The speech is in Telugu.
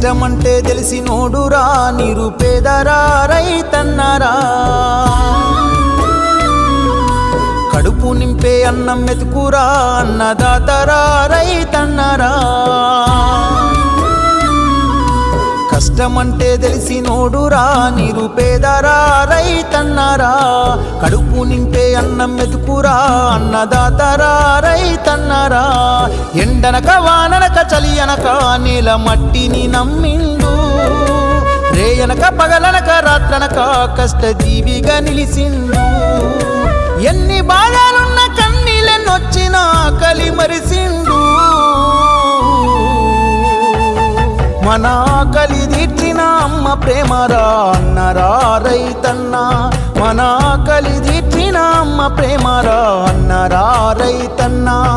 కష్టమంటే తెలిసినోడురా నిరుపేదరా రైతన్నరా కడుపు నింపే అన్నం మెతుకురా అన్నదాతరా రైతన్నరా కష్టమంటే తెలిసినోడురా నిరుపేదరా రైతన్నరా కడుపు నింపే అన్నం మెతుకురా అన్నదాతరా రైతన్నరా ఎండనక వాననక చలి అనక నేల మట్టిని నమ్మిండు రేయనక పగలనక రాత్రనక కష్టజీవిగా నిలిసిండు ఎన్ని బాధలున్న కన్నీళ్ళెన్నొచ్చినా ఆకలి మరిసిండు మన ఆకలి తీర్చిన అమ్మ ప్రేమరా అన్నరా రైతన్న మన ఆకలి తీర్చిన అమ్మ ప్రేమరా అన్నరా రైతన్న